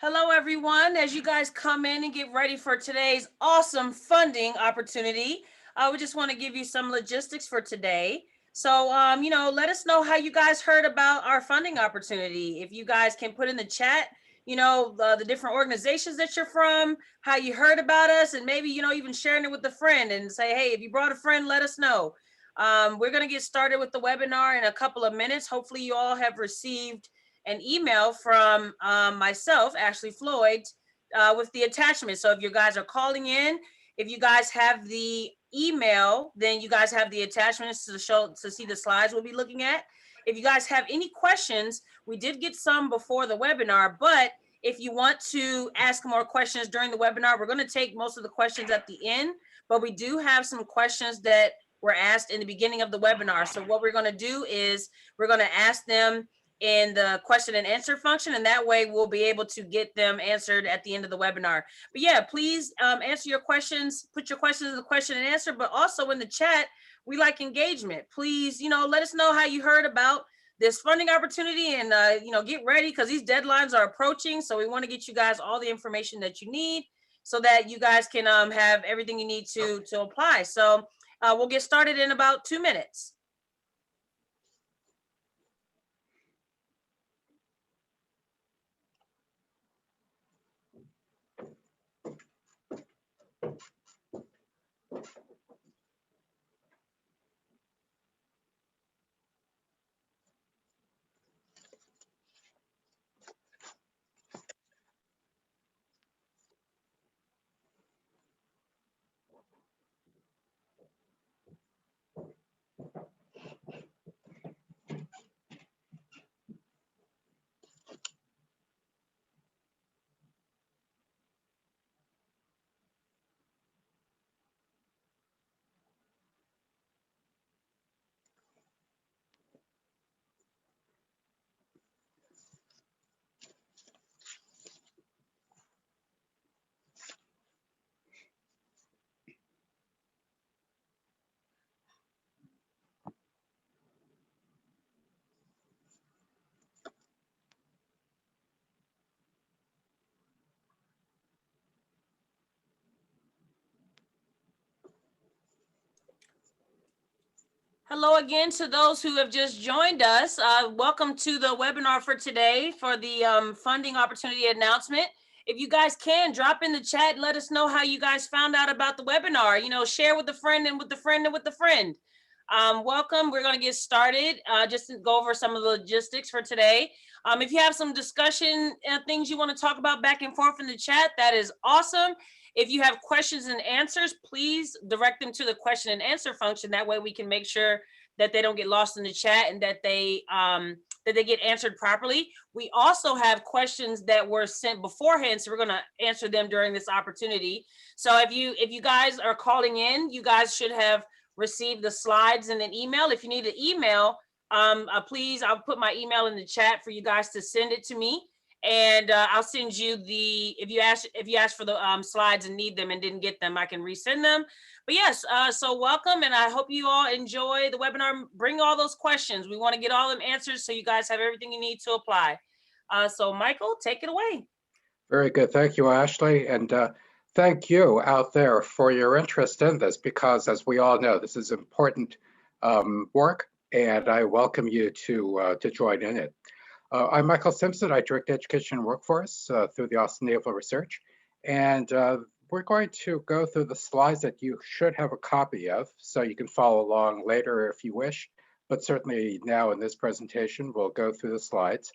Hello, everyone. As you guys come in and get ready for today's awesome funding opportunity, we just want to give you some logistics for today. So, let us know how you guys heard about our funding opportunity. If you guys can put in the chat, the different organizations that you're from, how you heard about us, and maybe, even sharing it with a friend and say, hey, if you brought a friend, let us know. We're going to get started with the webinar in a couple of minutes. Hopefully you all have received an email from myself, Ashley Floyd, with the attachment. So if you guys are calling in, if you guys have the email, then you guys have the attachments to see the slides we'll be looking at. If you guys have any questions, we did get some before the webinar, but if you want to ask more questions during the webinar, we're going to take most of the questions at the end, but we do have some questions that were asked in the beginning of the webinar. So what we're going to do is we're going to ask them in the question and answer function, and that way we'll be able to get them answered at the end of the webinar. But yeah, please answer your questions, put your questions in the question and answer, but also in the chat, we like engagement. Please, let us know how you heard about this funding opportunity, and get ready because these deadlines are approaching. So we want to get you guys all the information that you need so that you guys can have everything you need to apply. So we'll get started in about 2 minutes. Hello again to those who have just joined us. Welcome to the webinar for today for the funding opportunity announcement. If you guys can, drop in the chat and let us know how you guys found out about the webinar. Share with a friend and with the friend and with the friend. Welcome. We're going to get started just to go over some of the logistics for today. If you have some discussion things you want to talk about back and forth in the chat, that is awesome. If you have questions and answers, please direct them to the question and answer function. That way we can make sure that they don't get lost in the chat and that they get answered properly. We also have questions that were sent beforehand, so we're going to answer them during this opportunity. So if you guys are calling in, you guys should have received the slides in an email. If you need an email, please, I'll put my email in the chat for you guys to send it to me. And I'll send you if you ask for the slides and need them and didn't get them, I can resend them. But yes, so welcome, and I hope you all enjoy the webinar. Bring all those questions. We want to get all them answers so you guys have everything you need to apply. So Michael, take it away. Very good. Thank you, Ashley. And thank you out there for your interest in this, because as we all know, this is important work, and I welcome you to join in it. I'm Michael Simpson. I direct education and workforce through the Office of Naval Research. And we're going to go through the slides that you should have a copy of, so you can follow along later if you wish. But certainly now in this presentation, we'll go through the slides.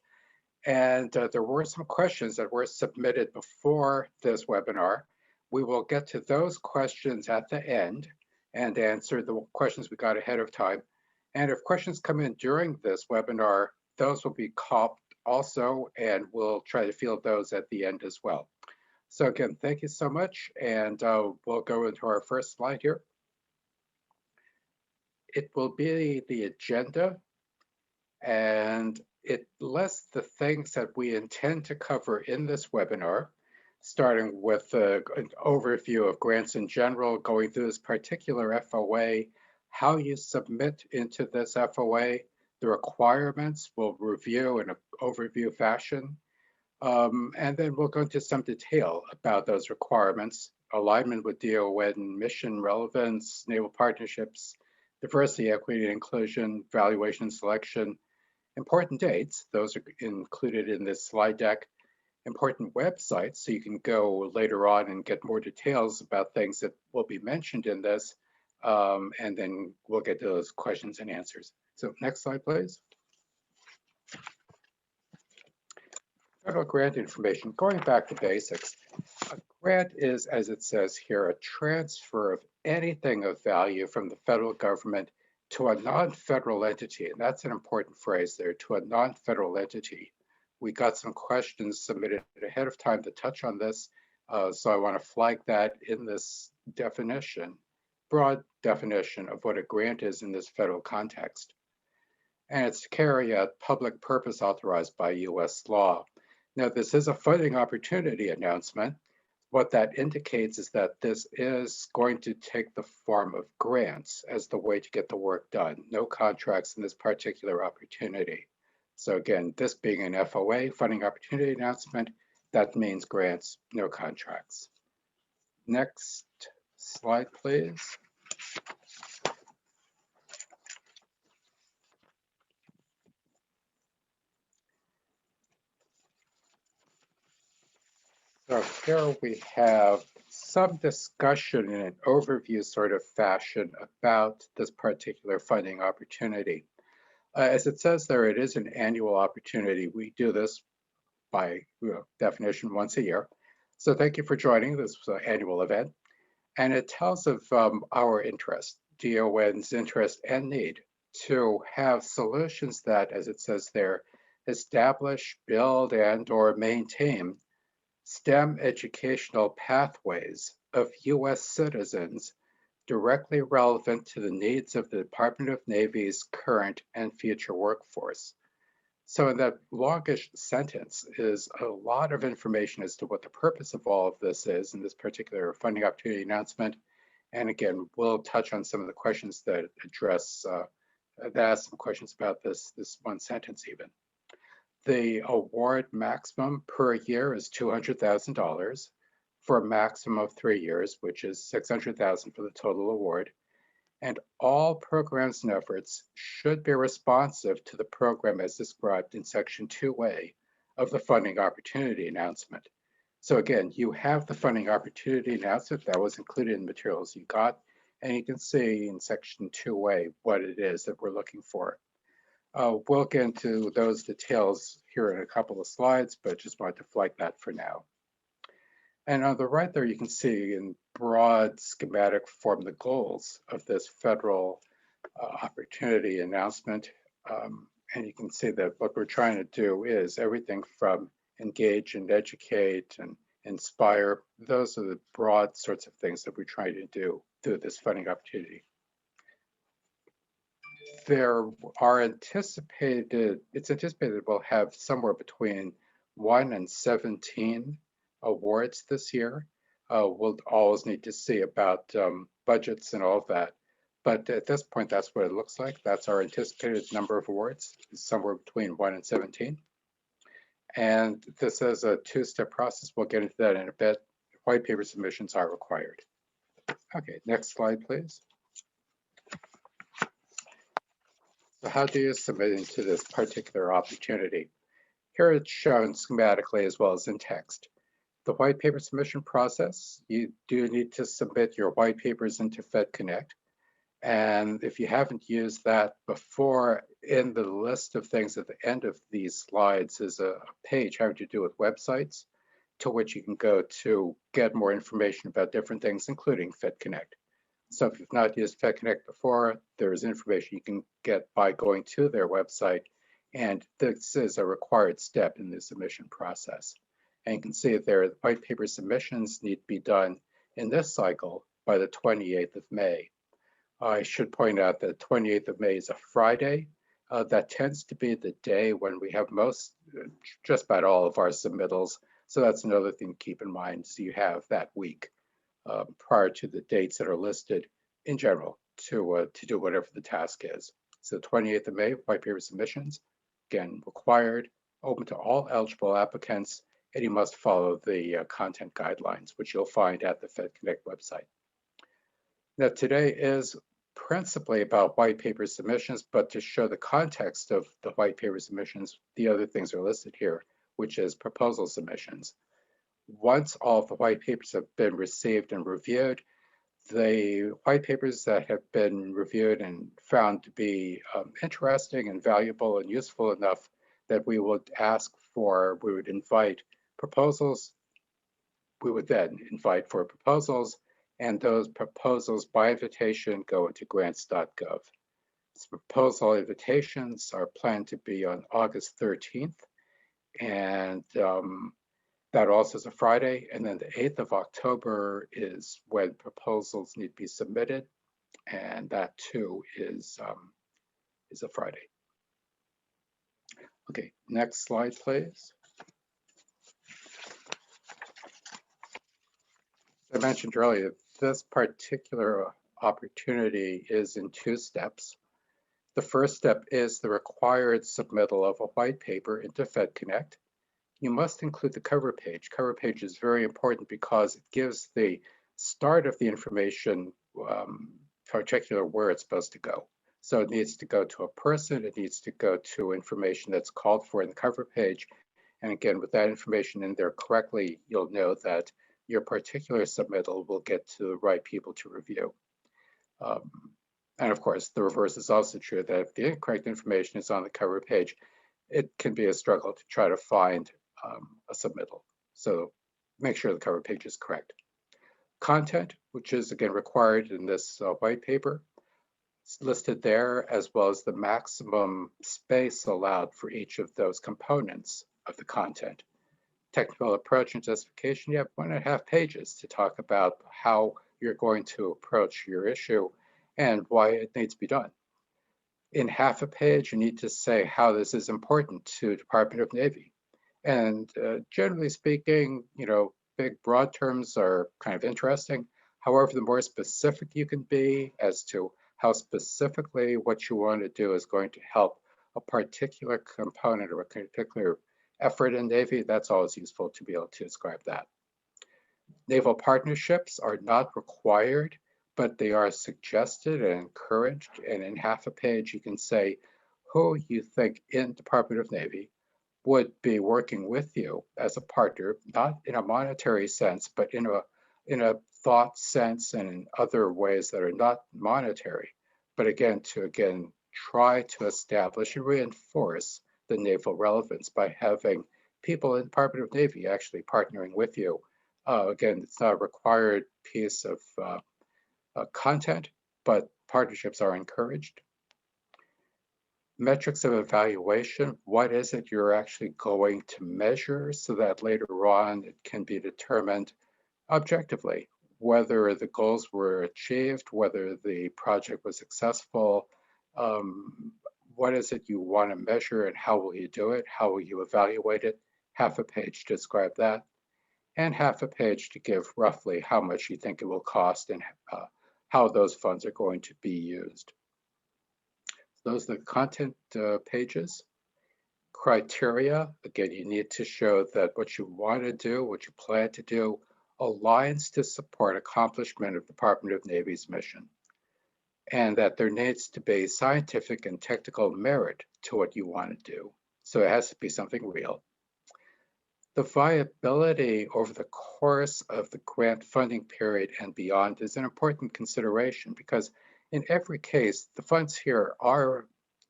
And there were some questions that were submitted before this webinar. We will get to those questions at the end and answer the questions we got ahead of time. And if questions come in during this webinar, those will be caught also, and we'll try to field those at the end as well. So again, thank you so much, and we'll go into our first slide here. It will be the agenda, and it lists the things that we intend to cover in this webinar, starting with an overview of grants in general, going through this particular FOA, how you submit into this FOA, the requirements we'll review in an overview fashion. And then we'll go into some detail about those requirements, alignment with DON mission relevance, naval partnerships, diversity, equity, and inclusion, valuation and selection, important dates, those are included in this slide deck, important websites, so you can go later on and get more details about things that will be mentioned in this, and then we'll get to those questions and answers. So next slide, please. Federal grant information, going back to basics. A grant is, as it says here, a transfer of anything of value from the federal government to a non-federal entity. And that's an important phrase there, to a non-federal entity. We got some questions submitted ahead of time to touch on this. So I want to flag that in this definition, broad definition of what a grant is in this federal context. And it's to carry out public purpose authorized by US law. Now, this is a funding opportunity announcement. What that indicates is that this is going to take the form of grants as the way to get the work done. No contracts in this particular opportunity. So again, this being an FOA, funding opportunity announcement, that means grants, no contracts. Next slide, please. So here we have some discussion in an overview sort of fashion about this particular funding opportunity. As it says there, it is an annual opportunity. We do this by definition once a year. So thank you for joining this annual event. And it tells of our interest, DON's interest and need to have solutions that, as it says there, establish, build, and or maintain STEM educational pathways of US citizens directly relevant to the needs of the Department of Navy's current and future workforce. So in that longish sentence is a lot of information as to what the purpose of all of this is in this particular funding opportunity announcement. And again, we'll touch on some of the questions that address, that ask some questions about this one sentence even. The award maximum per year is $200,000 for a maximum of 3 years, which is $600,000 for the total award. And all programs and efforts should be responsive to the program as described in Section 2A of the funding opportunity announcement. So again, you have the funding opportunity announcement that was included in the materials you got, and you can see in Section 2A what it is that we're looking for. We'll get into those details here in a couple of slides, but just wanted to flag that for now. And on the right there, you can see in broad schematic form the goals of this federal opportunity announcement. And you can see that what we're trying to do is everything from engage and educate and inspire. Those are the broad sorts of things that we're trying to do through this funding opportunity. There are anticipated, it's anticipated we'll have somewhere between 1 and 17 awards this year. We'll always need to see about budgets and all of that. But at this point, that's what it looks like. That's our anticipated number of awards, somewhere between 1 and 17. And this is a two-step process. We'll get into that in a bit. White paper submissions are required. Okay, next slide, please. So how do you submit into this particular opportunity? Here it's shown schematically as well as in text. The white paper submission process, you do need to submit your white papers into FedConnect. And if you haven't used that before, in the list of things at the end of these slides is a page having to do with websites to which you can go to get more information about different things, including FedConnect. So if you've not used FedConnect before, there's information you can get by going to their website. And this is a required step in the submission process. And you can see there, the white paper submissions need to be done in this cycle by the 28th of May. I should point out that 28th of May is a Friday. That tends to be the day when we have just about all of our submittals. So that's another thing to keep in mind. So you have that week prior to the dates that are listed in general to do whatever the task is. So 28th of May, white paper submissions, again, required, open to all eligible applicants, and you must follow the content guidelines, which you'll find at the FedConnect website. Now, today is principally about white paper submissions, but to show the context of the white paper submissions, the other things are listed here, which is proposal submissions. Once all of the white papers have been received and reviewed, the white papers that have been reviewed and found to be interesting and valuable and useful enough that we would invite proposals. We would then invite for proposals, and those proposals by invitation go into grants.gov. Proposal invitations are planned to be on August 13th, and that also is a Friday. And then the 8th of October is when proposals need to be submitted, and that too is a Friday. Okay, next slide, please. As I mentioned earlier, this particular opportunity is in 2 steps. The first step is the required submittal of a white paper into FedConnect. You must include the cover page. Cover page is very important because it gives the start of the information, particular where it's supposed to go. So it needs to go to a person, it needs to go to information that's called for in the cover page. And again, with that information in there correctly, you'll know that your particular submittal will get to the right people to review. And of course, the reverse is also true, that if the incorrect information is on the cover page, it can be a struggle to try to find a submittal. So make sure the cover page is correct. Content, which is again required in this white paper, is listed there, as well as the maximum space allowed for each of those components of the content. Technical approach and justification, you have 1.5 pages to talk about how you're going to approach your issue and why it needs to be done. In half a page, you need to say how this is important to Department of Navy. And generally speaking, big broad terms are kind of interesting. However, the more specific you can be as to how specifically what you want to do is going to help a particular component or a particular effort in Navy, that's always useful to be able to describe that. Naval partnerships are not required, but they are suggested and encouraged. And in half a page, you can say who you think in Department of Navy would be working with you as a partner, not in a monetary sense, but in a thought sense and in other ways that are not monetary. But again, to try to establish and reinforce the naval relevance by having people in the Department of Navy actually partnering with you. Again, it's not a required piece of content, but partnerships are encouraged. Metrics of evaluation, what is it you're actually going to measure so that later on it can be determined objectively whether the goals were achieved, whether the project was successful, what is it you want to measure and how will you do it? How will you evaluate it? Half a page to describe that, and half a page to give roughly how much you think it will cost and how those funds are going to be used. Those are the content pages. Criteria, again, you need to show that what you want to do, what you plan to do, aligns to support accomplishment of the Department of Navy's mission, and that there needs to be scientific and technical merit to what you want to do. So it has to be something real. The viability over the course of the grant funding period and beyond is an important consideration because in every case, the funds here are,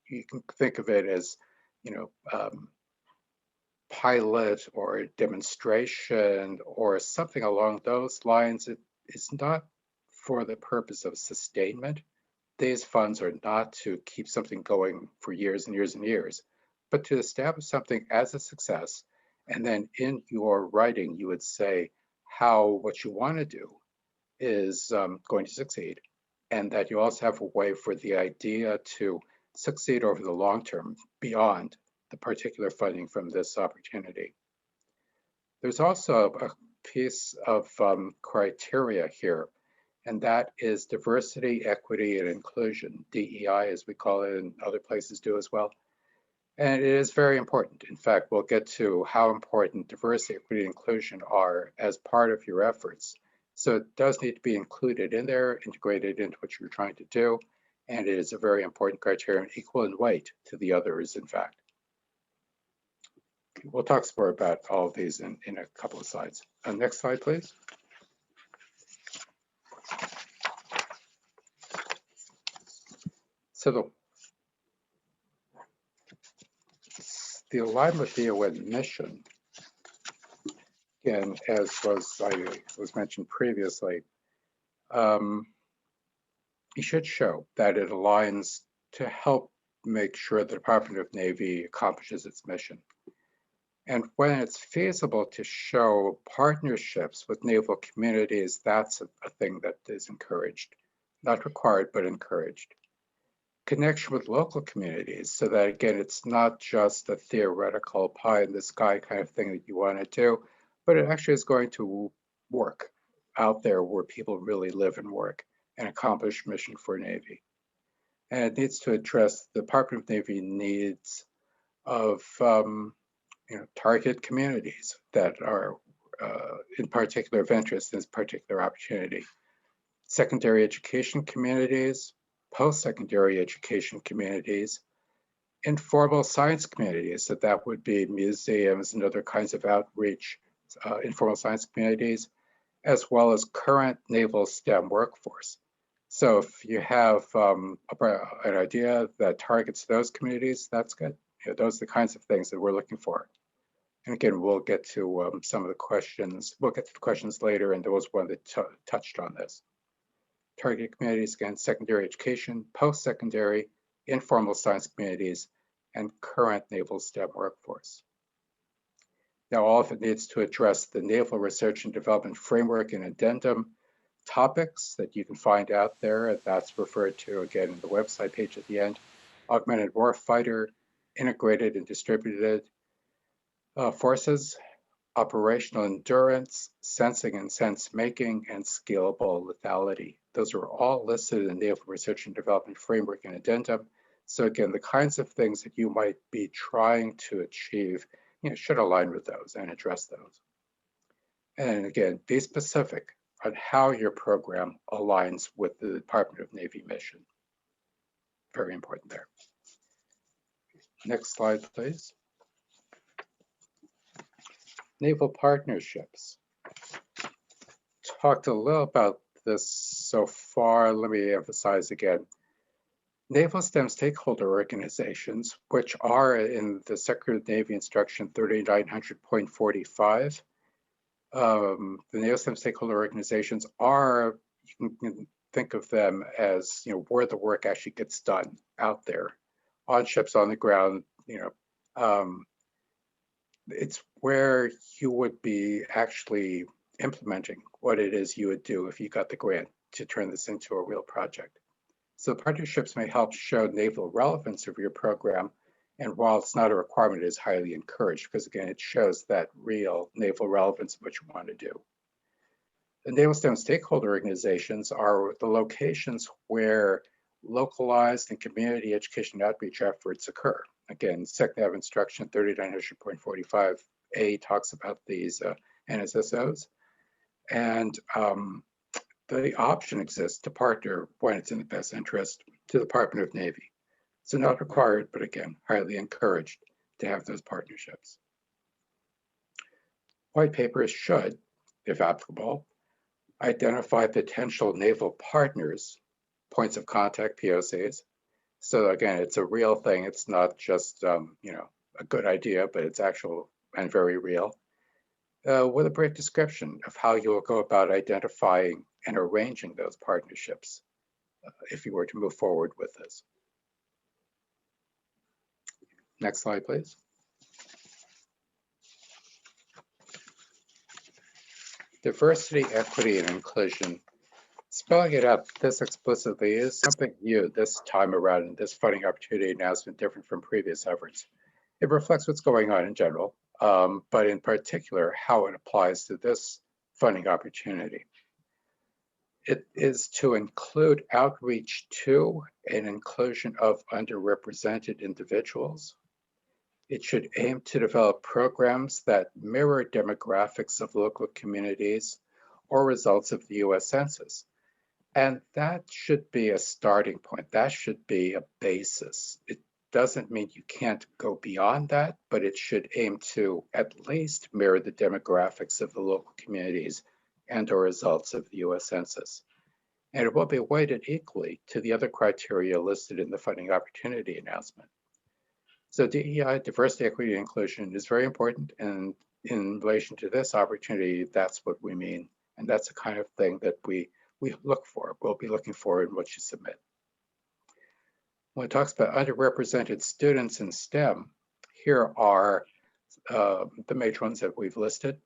you can think of it as, pilot or demonstration or something along those lines. It is not for the purpose of sustainment. These funds are not to keep something going for years and years and years, but to establish something as a success. And then in your writing, you would say how what you want to do is going to succeed, and that you also have a way for the idea to succeed over the long term beyond the particular funding from this opportunity. There's also a piece of criteria here, and that is diversity, equity, and inclusion, DEI, as we call it, and other places do as well. And it is very important. In fact, we'll get to how important diversity, equity, and inclusion are as part of your efforts. So it does need to be included in there, integrated into what you're trying to do. And it is a very important criterion, equal in weight to the others, in fact. We'll talk some more about all of these in a couple of slides. Next slide, please. So the alignment with the UN mission, again, as was mentioned previously, you should show that it aligns to help make sure the Department of Navy accomplishes its mission. And when it's feasible to show partnerships with naval communities, that's a thing that is encouraged. Not required, but encouraged. Connection with local communities, so that again, it's not just a theoretical pie in the sky kind of thing that you want to do, but it actually is going to work out there where people really live and work and accomplish mission for Navy. And it needs to address the Department of Navy needs of target communities that are in particular of interest in this particular opportunity. Secondary education communities, post-secondary education communities, informal science communities, so that would be museums and other kinds of outreach, informal science communities, as well as current naval STEM workforce. So if you have an idea that targets those communities, that's good. Those are the kinds of things that we're looking for. And again, we'll get to some of the questions. We'll get to the questions later, and there was one that touched on this. Target communities, again, secondary education, post-secondary, informal science communities, and current naval STEM workforce. Now, all of it needs to address the Naval Research and Development Framework and Addendum topics that you can find out there. That's referred to again in the website page at the end. Augmented warfighter, integrated and distributed forces, operational endurance, sensing and sense making, and scalable lethality. Those are all listed in the Naval Research and Development Framework and Addendum. So again, the kinds of things that you might be trying to achieve should align with those and address those. And again, be specific on how your program aligns with the Department of Navy mission. Very important there. Next slide, please. Naval partnerships. Talked a little about this so far. Let me emphasize again. Naval STEM Stakeholder Organizations, which are in the Secretary of the Navy Instruction 3900.45, the Naval STEM Stakeholder Organizations are, you can think of them as where the work actually gets done out there, on ships, on the ground. It's where you would be actually implementing what it is you would do if you got the grant to turn this into a real project. So partnerships may help show naval relevance of your program, and while it's not a requirement, it is highly encouraged because again, it shows that real naval relevance of what you want to do. The Naval STEM Stakeholder Organizations are the locations where localized and community education outreach efforts occur. Again, SecNav Instruction 3900.45A talks about these NSSOs, and the option exists to partner when it's in the best interest to the Department of Navy. So not required, but again, highly encouraged to have those partnerships. White papers should, if applicable, identify potential naval partners, points of contact, POCs. So again, it's a real thing. It's not just a good idea, but it's actual and very real. With a brief description of how you will go about identifying and arranging those partnerships if you were to move forward with this. Next slide, please. Diversity, equity, and inclusion. Spelling it out this explicitly is something new this time around, and this funding opportunity announcement different from previous efforts. It reflects what's going on in general, but in particular, how it applies to this funding opportunity. It is to include outreach to and inclusion of underrepresented individuals, It should aim to develop programs that mirror demographics of local communities or results of the US Census. And that should be a starting point. That should be a basis. It doesn't mean you can't go beyond that, but it should aim to at least mirror the demographics of the local communities and or results of the US Census. And it will be weighted equally to the other criteria listed in the funding opportunity announcement. So DEI, diversity, equity, and inclusion is very important. And in relation to this opportunity, that's what we mean. And that's the kind of thing that we look for, we'll be looking for in what you submit. When it talks about underrepresented students in STEM, here are the major ones that we've listed.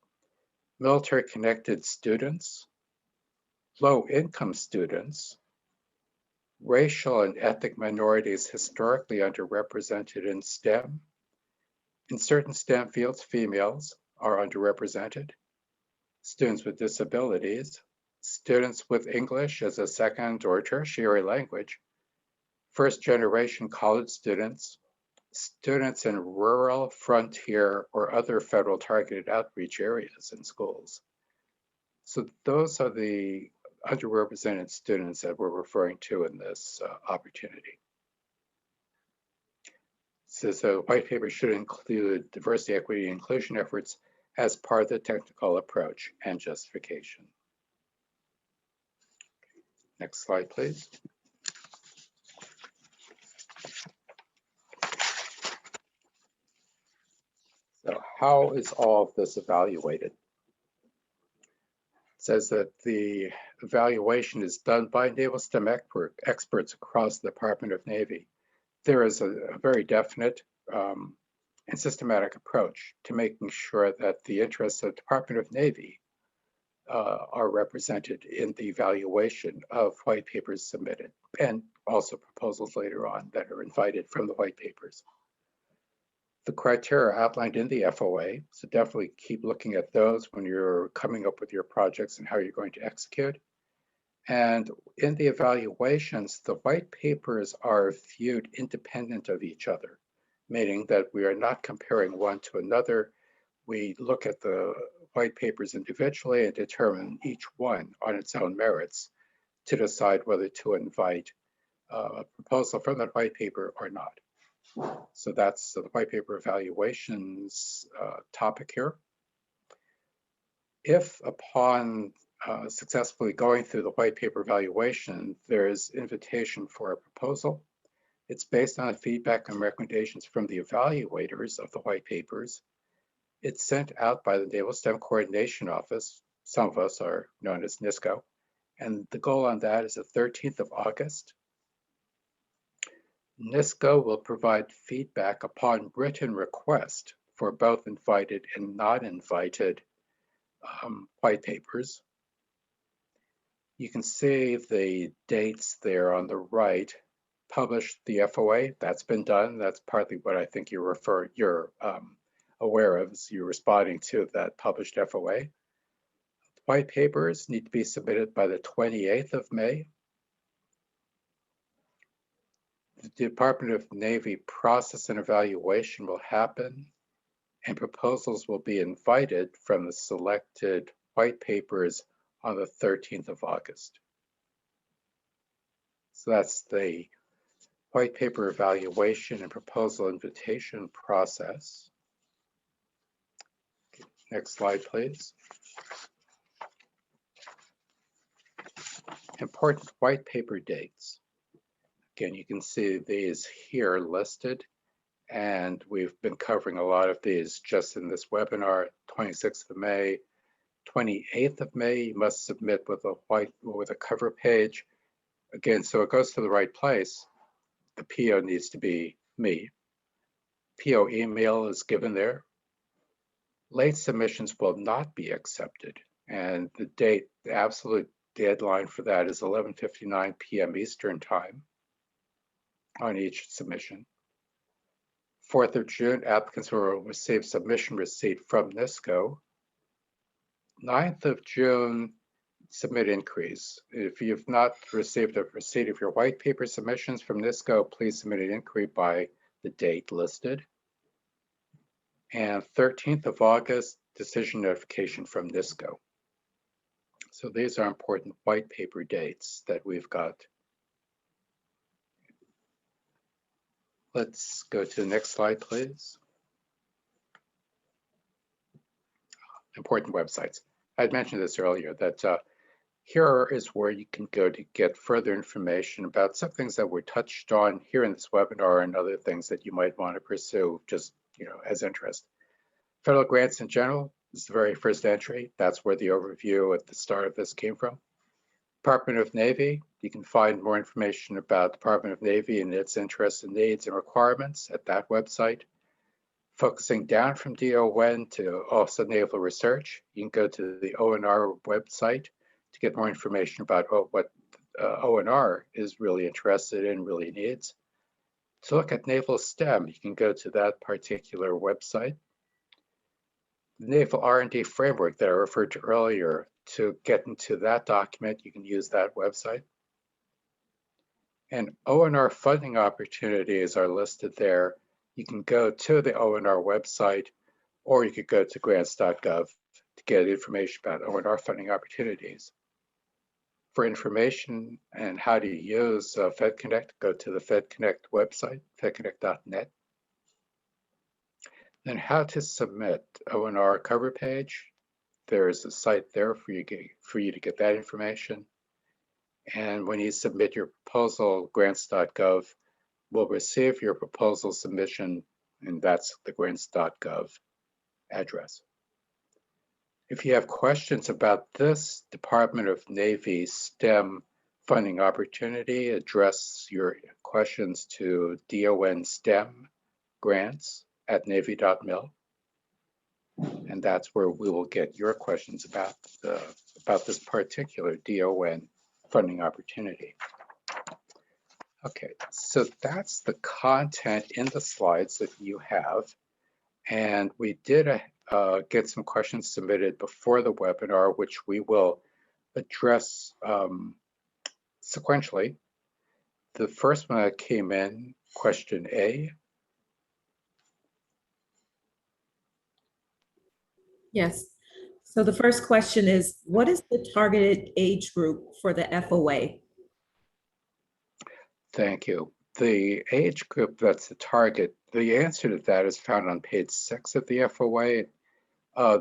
Military-connected students, low-income students, racial and ethnic minorities historically underrepresented in STEM. In certain STEM fields, females are underrepresented. Students with disabilities, students with English as a second or tertiary language, first-generation college students, students in rural, frontier, or other federal targeted outreach areas and schools. So those are the underrepresented students that we're referring to in this opportunity. So the white paper should include diversity, equity, and inclusion efforts as part of the technical approach and justification. Next slide, please. So how is all of this evaluated? It says that the evaluation is done by Naval STEM experts across the Department of Navy. There is a very definite and systematic approach to making sure that the interests of the Department of Navy are represented in the evaluation of white papers submitted, and also proposals later on that are invited from the white papers. The criteria outlined in the FOA, so definitely keep looking at those when you're coming up with your projects and how you're going to execute. And in the evaluations, the white papers are viewed independent of each other, meaning that we are not comparing one to another. We look at the white papers individually and determine each one on its own merits to decide whether to invite a proposal from that white paper or not. So that's the white paper evaluations topic here. If upon successfully going through the white paper evaluation, there's invitation for a proposal, it's based on feedback and recommendations from the evaluators of the white papers. It's sent out by the Naval STEM Coordination Office. Some of us are known as NSCO. And the goal on that is the 13th of August. NSCO will provide feedback upon written request for both invited and not invited white papers. You can see the dates there on the right. Published the FOA, that's been done. That's partly what I think you're aware of, as you're responding to that published FOA. White papers need to be submitted by the 28th of May. The Department of Navy process and evaluation will happen, and proposals will be invited from the selected white papers on the 13th of August. So that's the white paper evaluation and proposal invitation process. Next slide, please. Important white paper dates. Again, you can see these here listed, and we've been covering a lot of these just in this webinar. 26th of May, 28th of May, you must submit with a cover page. Again, so it goes to the right place. The PO needs to be me. PO email is given there. Late submissions will not be accepted, and the absolute deadline for that is 11:59 p.m. Eastern time on each submission. 4th of June, applicants will receive submission receipt from NSCO. 9th of June, submit inquiries. If you've not received a receipt of your white paper submissions from NSCO, please submit an inquiry by the date listed. and 13th of August, decision notification from NSCO. So these are important white paper dates that we've got. Let's go to the next slide, please. Important websites. I'd mentioned this earlier, that here is where you can go to get further information about some things that were touched on here in this webinar and other things that you might want to pursue just, as interest. Federal grants in general is the very first entry. That's where the overview at the start of this came from. Department of Navy, you can find more information about Department of Navy and its interests and needs and requirements at that website. Focusing down from DON to Office of Naval Research, you can go to the ONR website to get more information about what ONR is really interested in, really needs. To look at Naval STEM, you can go to that particular website. The Naval R&D framework that I referred to earlier, to get into that document, you can use that website. And ONR funding opportunities are listed there. You can go to the ONR website, or you could go to grants.gov to get information about ONR funding opportunities. For information and how to use FedConnect, go to the FedConnect website, fedconnect.net. Then how to submit ONR cover page. There's a site there for you to get that information. And when you submit your proposal, grants.gov will receive your proposal submission, and that's the grants.gov address. If you have questions about this Department of Navy STEM funding opportunity, address your questions to DON STEM grants at navy.mil. And that's where we will get your questions about this particular DON funding opportunity. Okay, so that's the content in the slides that you have. And we did get some questions submitted before the webinar, which we will address sequentially. The first one that came in, question A. Yes. So the first question is, what is the targeted age group for the FOA? Thank you. The age group that's the target, the answer to that is found on page 6 of the FOA.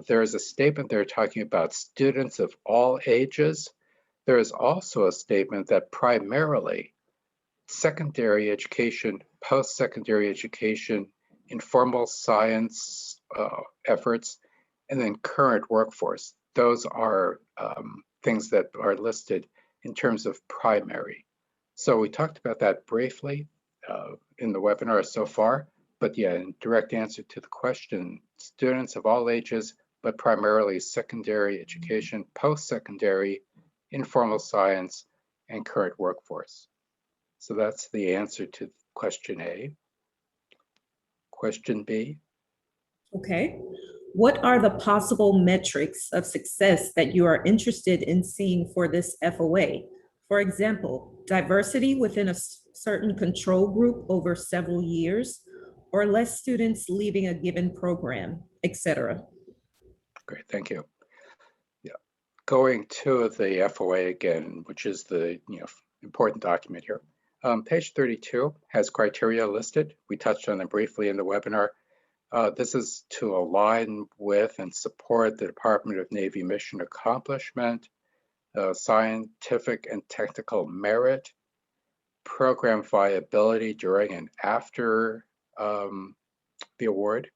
There's a statement there talking about students of all ages. There is also a statement that primarily secondary education, post-secondary education, informal science efforts, and then current workforce. Those are things that are listed in terms of primary. So we talked about that briefly in the webinar so far, but yeah, in direct answer to the question, students of all ages, but primarily secondary education, post-secondary, informal science, and current workforce. So that's the answer to question A. Question B. Okay. What are the possible metrics of success that you are interested in seeing for this FOA? For example, diversity within a certain control group over several years, or less students leaving a given program, etc. Great, thank you. Yeah, going to the FOA again, which is the important document here. Page 32 has criteria listed. We touched on them briefly in the webinar. This is to align with and support the Department of Navy mission accomplishment, scientific and technical merit, program viability during and after the award,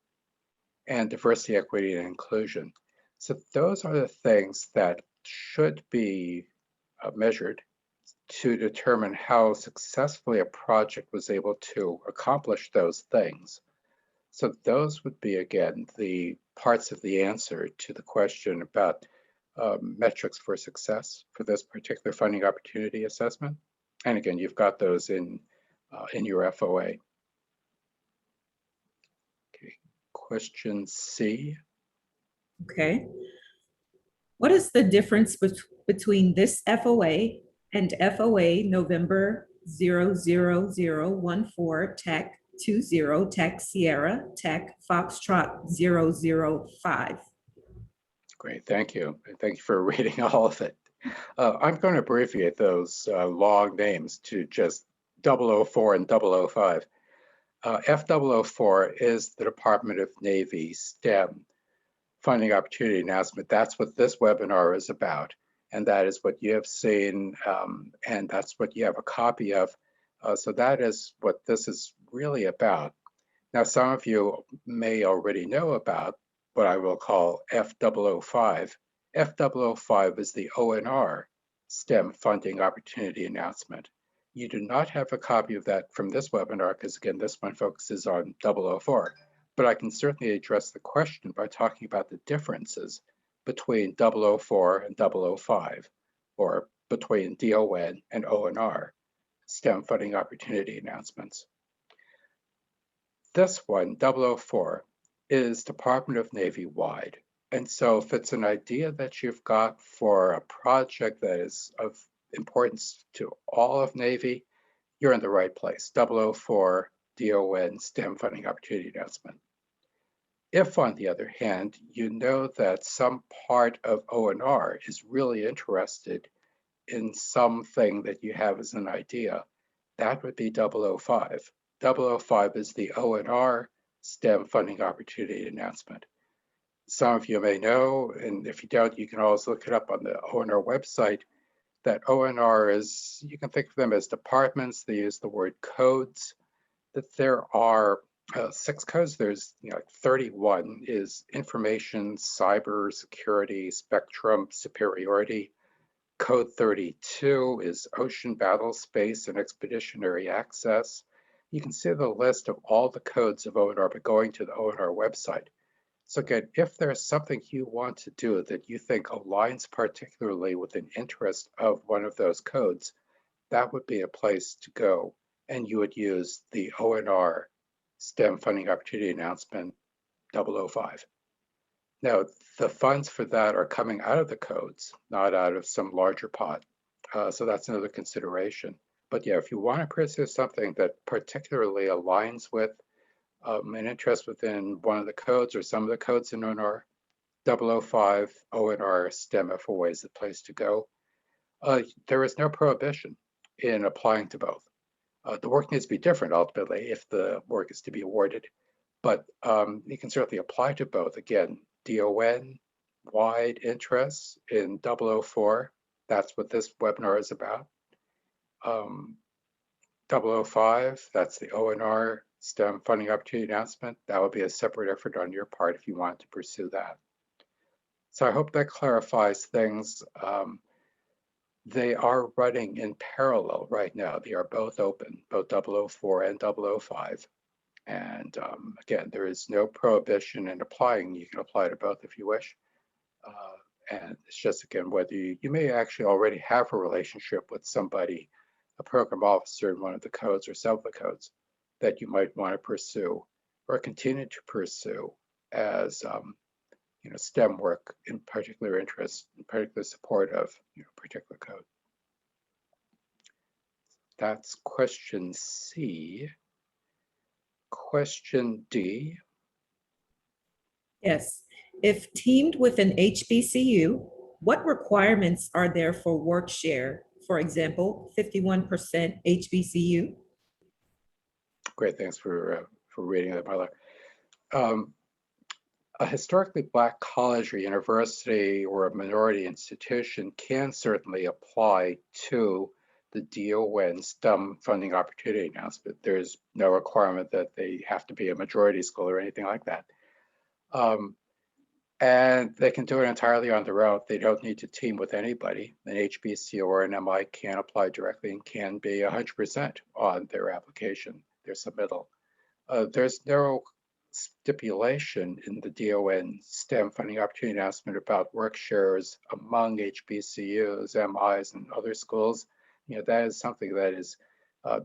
and diversity, equity, and inclusion. So those are the things that should be measured to determine how successfully a project was able to accomplish those things. So those would be, again, the parts of the answer to the question about metrics for success for this particular funding opportunity assessment. And again, you've got those in your FOA. Okay, question C. Okay. What is the difference between this FOA and FOA November 00014 Tech 20 Tech Sierra Tech Foxtrot 005. Great, thank you. And thank you for reading all of it. I'm going to abbreviate those long names to just 004 and 005. F004 is the Department of Navy STEM funding opportunity announcement. That's what this webinar is about. And that is what you have seen, and that's what you have a copy of. So that is what this is really about. Now, some of you may already know about what I will call F005. F005 is the ONR STEM funding opportunity announcement. You do not have a copy of that from this webinar because, again, this one focuses on 004. But I can certainly address the question by talking about the differences between 004 and 005, or between DON and ONR STEM funding opportunity announcements. This one, 004, is Department of Navy wide. And so if it's an idea that you've got for a project that is of importance to all of Navy, you're in the right place. 004 DON STEM funding opportunity announcement. If, on the other hand, you know that some part of ONR is really interested in something that you have as an idea, that would be 005. 005 is the ONR STEM funding opportunity announcement. Some of you may know, and if you don't, you can always look it up on the ONR website, that ONR is, you can think of them as departments. They use the word codes, that there are 6 codes. There's 31 is information, cyber security, spectrum, superiority. Code 32 is ocean, battle, space, and expeditionary access. You can see the list of all the codes of ONR by going to the ONR website. So again, if there's something you want to do that you think aligns particularly with an interest of one of those codes, that would be a place to go. And you would use the ONR STEM funding opportunity announcement 005. Now, the funds for that are coming out of the codes, not out of some larger pot. So that's another consideration. But yeah, if you want to pursue something that particularly aligns with an interest within one of the codes or some of the codes in ONR, 005 ONR STEM FOA is the place to go. There is no prohibition in applying to both. The work needs to be different ultimately if the work is to be awarded, but you can certainly apply to both. Again, DON, wide interests in 004, that's what this webinar is about. 005, that's the ONR STEM funding opportunity announcement. That would be a separate effort on your part if you want to pursue that. So I hope that clarifies things. They are running in parallel right now. They are both open, both 004 and 005. And again, there is no prohibition in applying. You can apply to both if you wish. And it's just, again, whether you may actually already have a relationship with somebody, a program officer in one of the codes or some of the codes that you might want to pursue or continue to pursue as STEM work in particular interest, in particular support of particular code. That's question C. Question D. Yes. If teamed with an HBCU, what requirements are there for work share? For example, 51% HBCU? Great, thanks for reading that, Marla. A historically Black college or university or a minority institution can certainly apply to the DON STEM funding opportunity announcement. There's no requirement that they have to be a majority school or anything like that. And they can do it entirely on their own. They don't need to team with anybody. An HBCU or an MI can apply directly and can be 100% on their application, their submittal. There's no stipulation in the DON STEM funding opportunity announcement about work shares among HBCUs, MIs, and other schools. That is something that is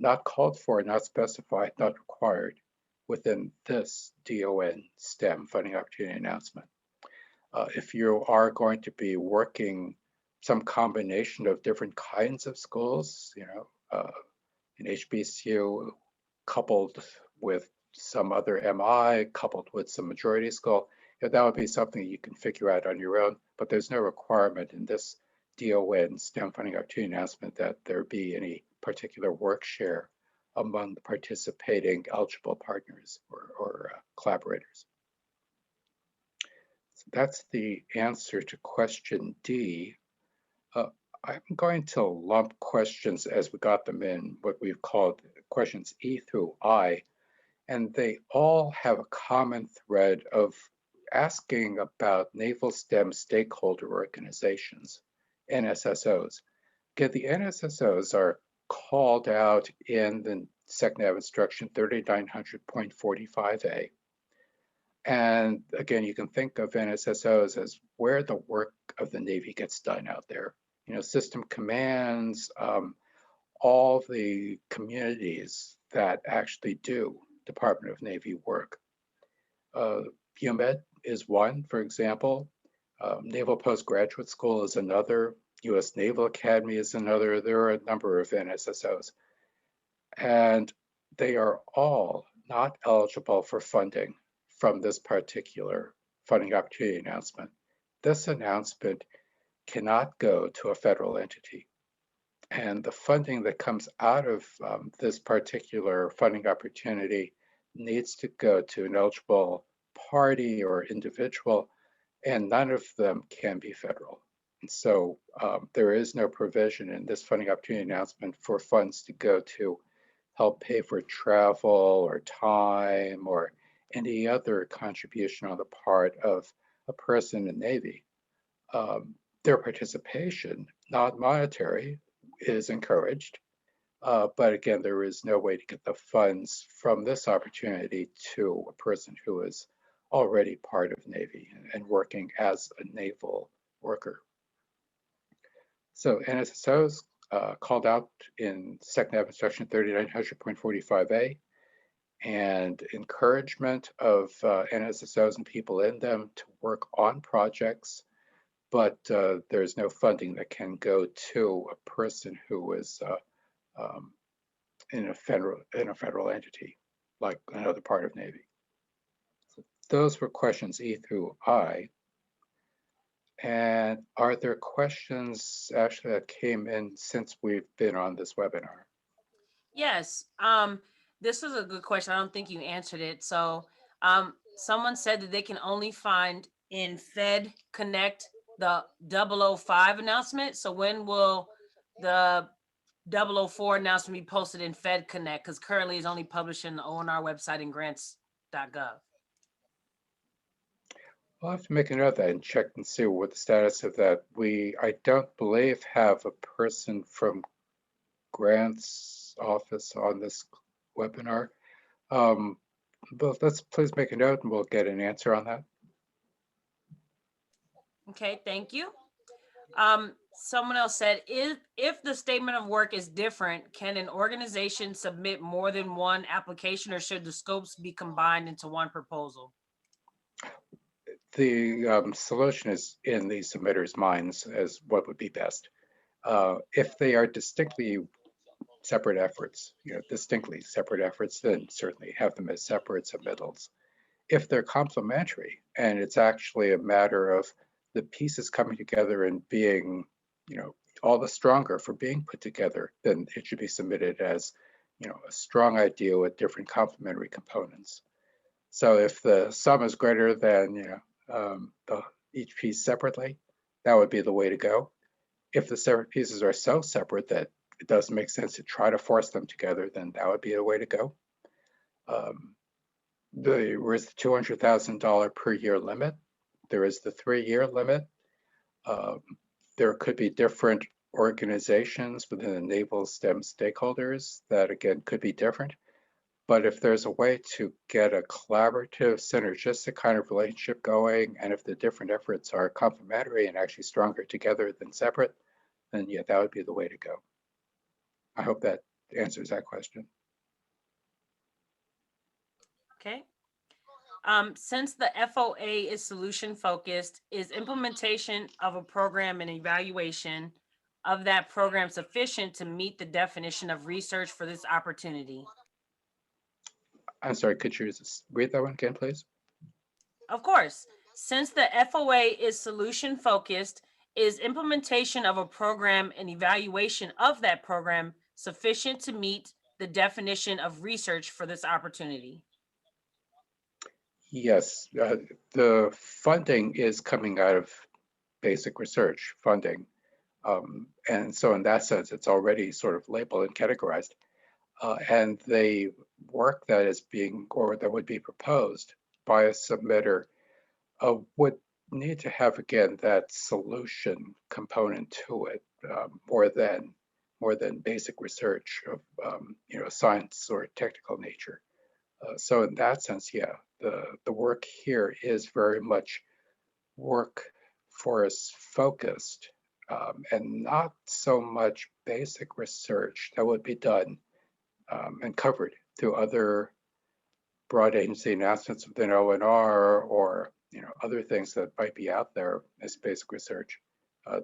not called for, not specified, not required within this DON STEM funding opportunity announcement. If you are going to be working some combination of different kinds of schools, an HBCU coupled with some other MI coupled with some majority school, that would be something you can figure out on your own, but there's no requirement in this DON STEM funding opportunity announcement that there be any particular work share among the participating eligible partners or collaborators. So that's the answer to question D. I'm going to lump questions as we got them in, what we've called questions E through I, and they all have a common thread of asking about Naval STEM Stakeholder Organizations, NSSOs. Again, the NSSOs are called out in the SecNav Instruction 3900.45a. And again, you can think of NSSOs as where the work of the Navy gets done out there. You know, system commands, all the communities that actually do Department of Navy work. UMed is one, for example. Naval Postgraduate School is another. U.S. Naval Academy is another. There are a number of NSSOs. And they are all not eligible for funding from this particular funding opportunity announcement. This announcement cannot go to a federal entity. And the funding that comes out of this particular funding opportunity needs to go to an eligible party or individual, and none of them can be federal. And so there is no provision in this funding opportunity announcement for funds to go to help pay for travel or time or any other contribution on the part of a person in Navy. Their participation, not monetary, is encouraged. But again, there is no way to get the funds from this opportunity to a person who is already part of Navy and working as a naval worker. So NSSOs called out in SecNav Instruction 3900.45a, and encouragement of NSSOs and people in them to work on projects, but there's no funding that can go to a person who is in a federal entity, like another part of Navy. So those were questions E through I. And are there questions actually that came in since we've been on this webinar? Yes, this is a good question. I don't think you answered it. So someone said that they can only find in Fed Connect the 005 announcement. So when will the 004 announcement be posted in Fed Connect? Because currently it's only published in the ONR website and grants.gov. I'll have to make a note of that and check and see what the status of that. I don't believe, have a person from Grants office on this webinar. But let's please make a note and we'll get an answer on that. Okay, thank you. Someone else said, if the statement of work is different, can an organization submit more than one application, or should the scopes be combined into one proposal? The solution is in the submitters' minds as what would be best. If they are distinctly separate efforts, then certainly have them as separate submittals. If they're complementary and it's actually a matter of the pieces coming together and being, all the stronger for being put together, then it should be submitted as, a strong idea with different complementary components. So if the sum is greater than, each piece separately, that would be the way to go. If the separate pieces are so separate that it doesn't make sense to try to force them together, then that would be the way to go. There is the $200,000 per year limit. There is the 3-year limit. There could be different organizations within the Naval STEM stakeholders that, again, could be different. But if there's a way to get a collaborative, synergistic kind of relationship going, and if the different efforts are complementary and actually stronger together than separate, then yeah, that would be the way to go. I hope that answers that question. Okay. Since the FOA is solution focused, is implementation of a program and evaluation of that program sufficient to meet the definition of research for this opportunity? I'm sorry, could you just read that one again, please? Of course, since the FOA is solution focused, is implementation of a program and evaluation of that program sufficient to meet the definition of research for this opportunity? Yes, the funding is coming out of basic research funding. And so in that sense, it's already sort of labeled and categorized. And the work that is being, or that would be proposed by a submitter would need to have, again, that solution component to it, more than basic research of science or technical nature. So in that sense, yeah, the work here is very much workforce focused, and not so much basic research that would be done and covered through other broad agency announcements within ONR or other things that might be out there as basic research.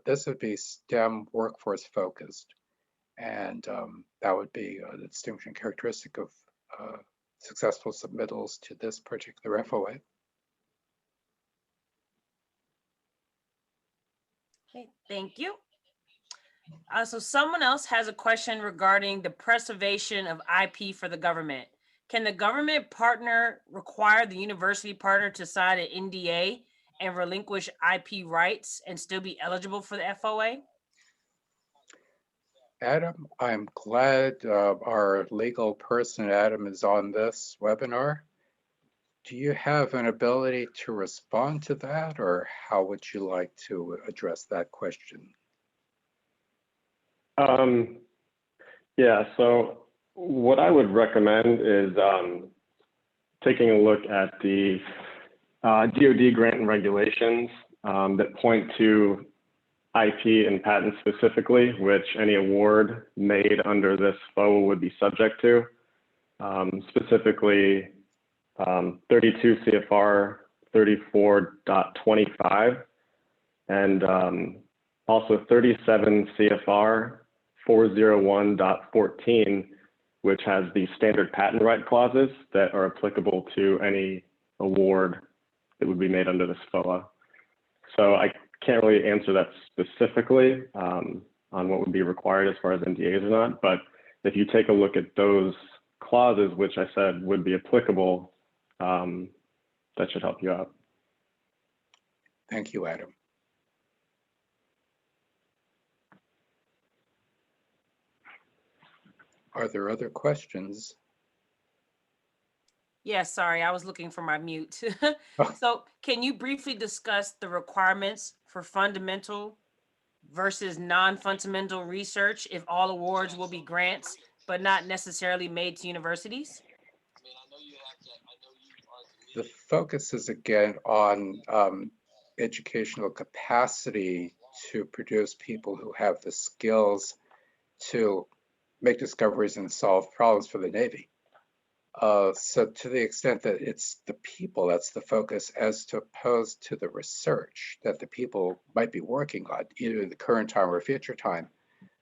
This would be STEM workforce focused, and that would be the distinguishing characteristic of successful submittals to this particular FOA. Okay, thank you. So someone else has a question regarding the preservation of IP for the government. Can the government partner require the university partner to sign an NDA and relinquish IP rights and still be eligible for the FOA? Adam, I'm glad our legal person, Adam, is on this webinar. Do you have an ability to respond to that, or how would you like to address that question? Yeah, so what I would recommend is taking a look at the DoD grant and regulations that point to IP and patent specifically, which any award made under this FOA would be subject to, specifically 32 CFR 34.25 and also 37 CFR 401.14, which has the standard patent right clauses that are applicable to any award that would be made under this FOA. So I can't really answer that specifically on what would be required as far as NDAs or not, but if you take a look at those clauses, which I said would be applicable, that should help you out. Thank you, Adam. Are there other questions? Yeah, sorry, I was looking for my mute. So can you briefly discuss the requirements for fundamental versus non-fundamental research if all awards will be grants, but not necessarily made to universities? The focus is again on educational capacity to produce people who have the skills to make discoveries and solve problems for the Navy. So to the extent that it's the people that's the focus, as opposed to the research that the people might be working on, either in the current time or future time,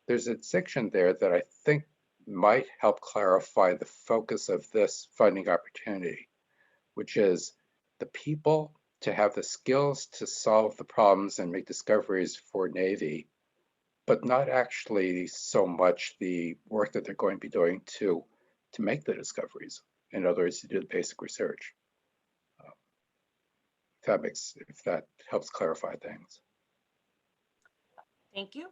there's a distinction there that I think might help clarify the focus of this funding opportunity, which is the people to have the skills to solve the problems and make discoveries for Navy, but not actually so much the work that they're going to be doing to make the discoveries. In other words, to do the basic research. If that helps clarify things. Thank you.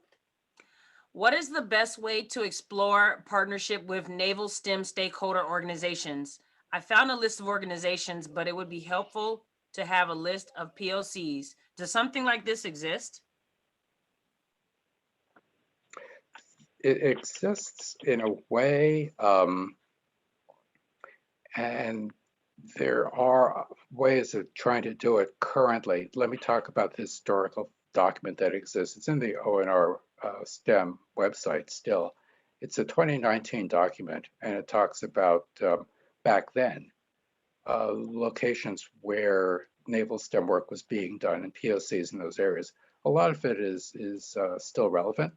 What is the best way to explore partnership with Naval STEM Stakeholder Organizations? I found a list of organizations, but it would be helpful to have a list of POCs. Does something like this exist? It exists in a way, and there are ways of trying to do it currently. Let me talk about the historical document that exists. It's in the ONR STEM website still. It's a 2019 document, and it talks about back then locations where naval STEM work was being done and POCs in those areas. A lot of it is still relevant,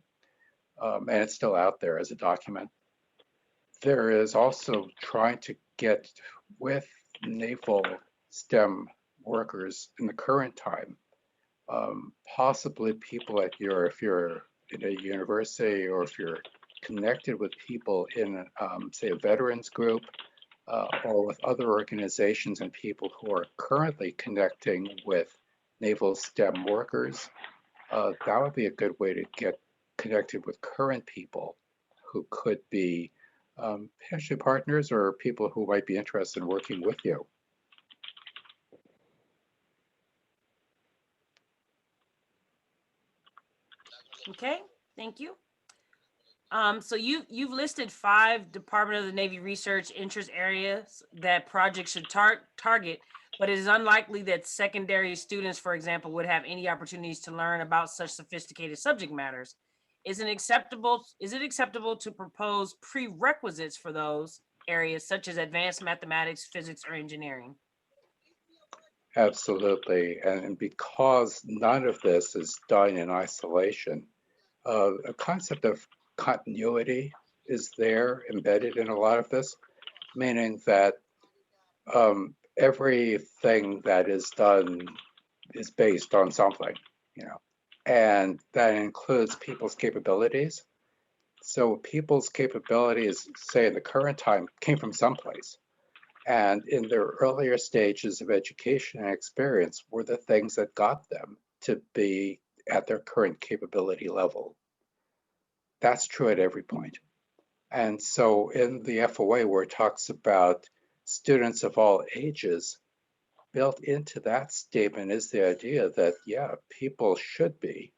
and it's still out there as a document. There is also trying to get with naval STEM workers in the current time, possibly people at if you're in a university or if you're connected with people in, say, a veterans group or with other organizations and people who are currently connecting with naval STEM workers, that would be a good way to get connected with current people who could be potentially partners or people who might be interested in working with you. Okay, thank you. So you've listed 5 Department of the Navy research interest areas that projects should target, but it is unlikely that secondary students, for example, would have any opportunities to learn about such sophisticated subject matters. Is it acceptable to propose prerequisites for those areas such as advanced mathematics, physics, or engineering? Absolutely, and because none of this is done in isolation, a concept of continuity is there embedded in a lot of this, meaning that everything that is done is based on something, and that includes people's capabilities. So people's capabilities, say in the current time, came from someplace. And in their earlier stages of education and experience were the things that got them to be at their current capability level. That's true at every point. And so in the FOA, where it talks about students of all ages, built into that statement is the idea that, yeah, people should be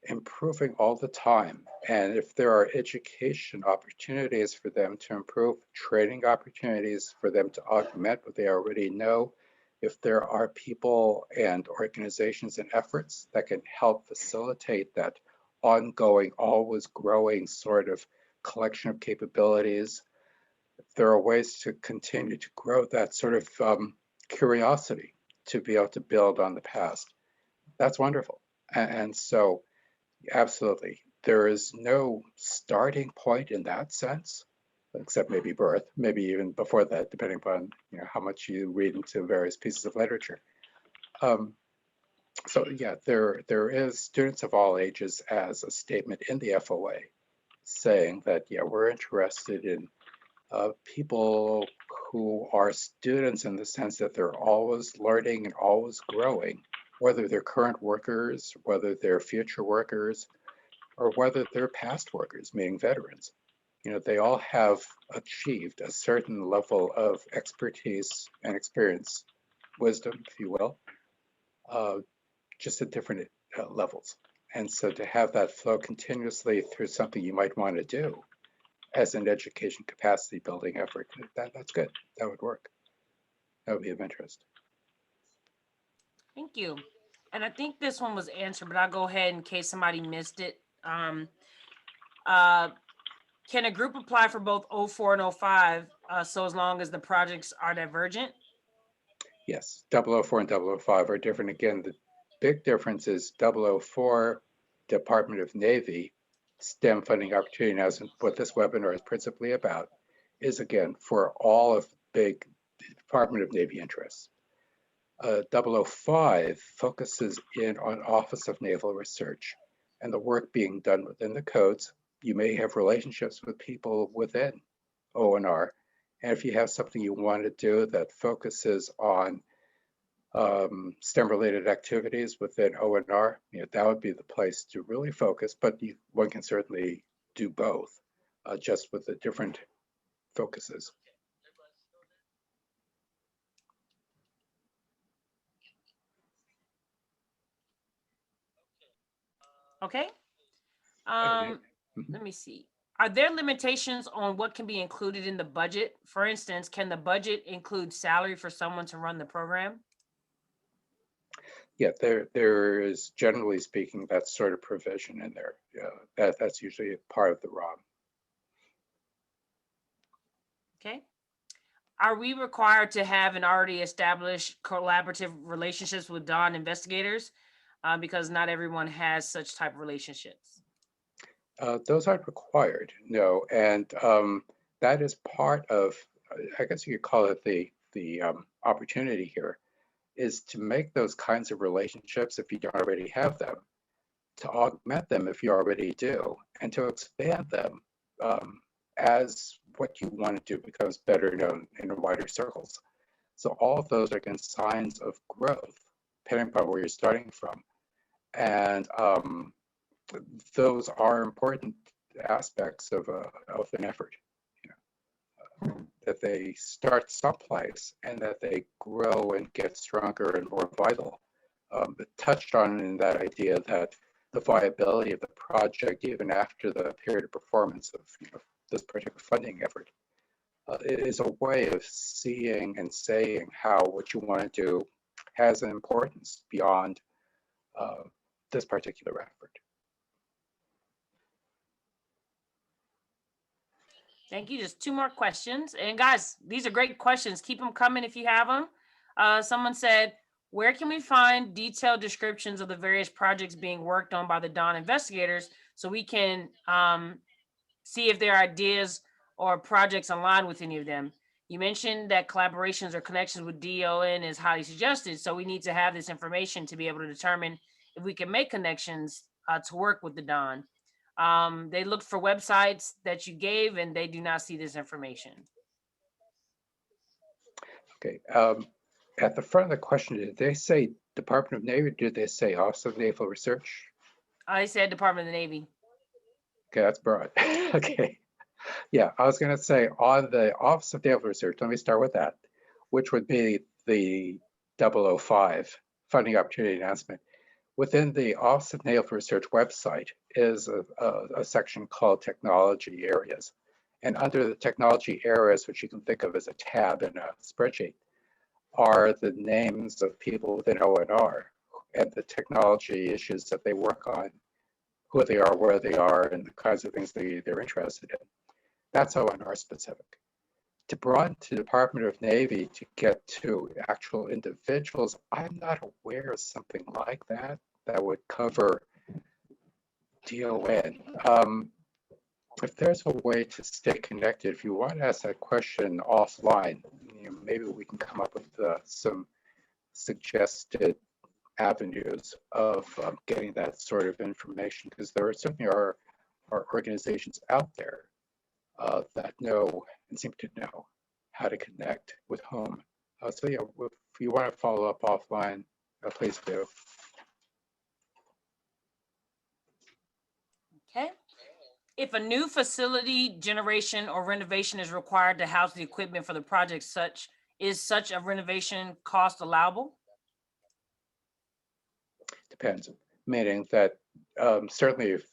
improving all the time. And if there are education opportunities for them to improve, training opportunities for them to augment what they already know, if there are people and organizations and efforts that can help facilitate that ongoing, always growing sort of collection of capabilities, if there are ways to continue to grow that sort of curiosity to be able to build on the past, that's wonderful. And so, absolutely, there is no starting point in that sense, except maybe birth, maybe even before that, depending upon how much you read into various pieces of literature. So yeah, there is students of all ages as a statement in the FOA saying that, yeah, we're interested in people who are students in the sense that they're always learning and always growing, whether they're current workers, whether they're future workers, or whether they're past workers, meaning veterans. They all have achieved a certain level of expertise and experience, wisdom, if you will, just at different levels. And so to have that flow continuously through something you might want to do as an education capacity building effort, that's good. That would work. That would be of interest. Thank you. And I think this one was answered, but I'll go ahead in case somebody missed it. Can a group apply for both 04 and 05 so as long as the projects are divergent? Yes, 004 and 005 are different. Again, the big difference is 004, Department of Navy, STEM funding opportunity, and as what this webinar is principally about, is again for all of big Department of Navy interests. 005 focuses in on Office of Naval Research and the work being done within the codes. You may have relationships with people within ONR, and if you have something you want to do that focuses on STEM-related activities within ONR, that would be the place to really focus, but one can certainly do both, just with the different focuses. Okay. Let me see. Are there limitations on what can be included in the budget? For instance, can the budget include salary for someone to run the program? Yeah, there is, generally speaking, that sort of provision in there. That's usually a part of the ROM. Okay. Are we required to have an already established collaborative relationships with DON investigators? Because not everyone has such type of relationships. Those aren't required, no, and that is part of, I guess you could call it the opportunity here, is to make those kinds of relationships, if you don't already have them, to augment them if you already do, and to expand them as what you want to do becomes better known in wider circles. So all of those are, again, signs of growth, depending upon where you're starting from. And those are important aspects of an effort, that they start someplace and that they grow and get stronger and more vital. It touched on in that idea that the viability of the project, even after the period of performance of this particular funding effort, is a way of seeing and saying how what you want to do has an importance beyond this particular effort. Thank you. Just two more questions. And guys, these are great questions. Keep them coming if you have them. Someone said, where can we find detailed descriptions of the various projects being worked on by the DON investigators so we can see if their ideas or projects align with any of them? You mentioned that collaborations or connections with DON is highly suggested. So we need to have this information to be able to determine if we can make connections to work with the DON. They looked for websites that you gave and they do not see this information. Okay. At the front of the question, did they say Department of Navy or did they say Office of Naval Research? I said Department of the Navy. Okay, that's broad. Okay. Yeah, I was going to say on the Office of Naval Research, let me start with that, which would be the 005 funding opportunity announcement. Within the Office of Naval Research website is a section called Technology Areas. And under the Technology Areas, which you can think of as a tab in a spreadsheet, are the names of people within ONR and the technology issues that they work on, who they are, where they are, and the kinds of things they're interested in. That's ONR specific. To broaden to Department of Navy to get to actual individuals, I'm not aware of something like that that would cover DON. If there's a way to stay connected, if you want to ask that question offline, maybe we can come up with some suggested avenues of getting that sort of information, because there certainly are organizations out there that know and seem to know how to connect with whom. So yeah, if you want to follow up offline, please do. Okay. If a new facility generation or renovation is required to house the equipment for the project, is such a renovation cost allowable? Depends, meaning that certainly if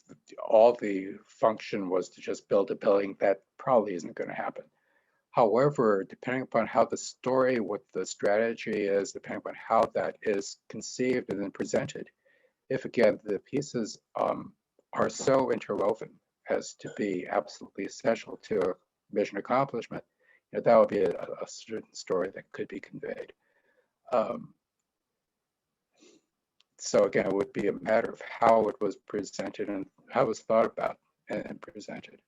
all the function was to just build a building, that probably isn't going to happen. However, depending upon how the story, what the strategy is, depending upon how that is conceived and then presented, if again the pieces are so interwoven as to be absolutely essential to mission accomplishment, that would be a certain story that could be conveyed. So again, it would be a matter of how it was presented and how it was thought about and presented.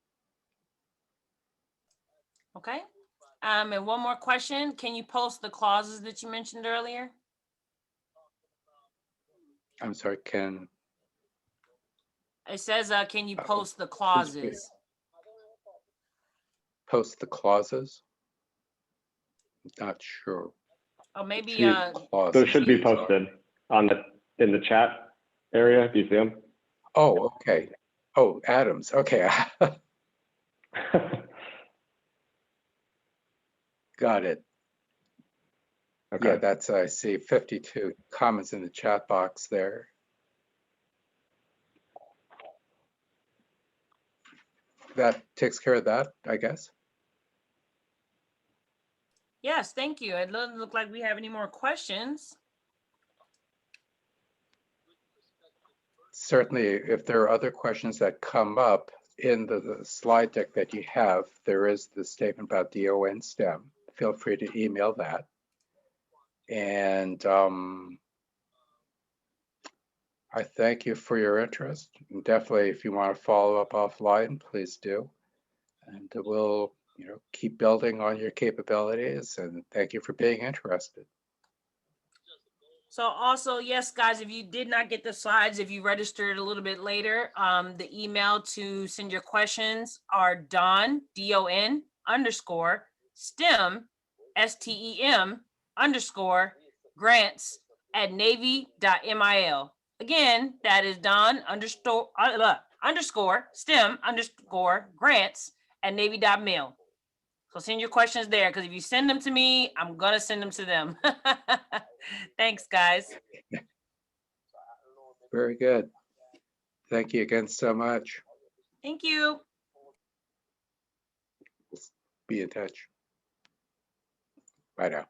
Okay. And one more question. Can you post the clauses that you mentioned earlier? I'm sorry, Ken. It says, can you post the clauses? Post the clauses? Not sure. Oh, maybe Those should be posted in the chat area. Do you see them? Oh, okay. Oh, Adams. Okay. Got it. Okay. Yeah, that's, I see 52 comments in the chat box there. That takes care of that, I guess. Yes, thank you. It doesn't look like we have any more questions. Certainly, if there are other questions that come up in the slide deck that you have, there is the statement about DON STEM. Feel free to email that. And I thank you for your interest. And definitely, if you want to follow up offline, please do. And we'll keep building on your capabilities, and thank you for being interested. So also, yes, guys, if you did not get the slides, if you registered a little bit later, the email to send your questions are DON, DON underscore STEM, STEM underscore grants at Navy.mil. Again, that is DON underscore STEM underscore grants at Navy.mil. So send your questions there, because if you send them to me, I'm gonna send them to them. Thanks, guys. Very good. Thank you again so much. Thank you. Be in touch. Bye now.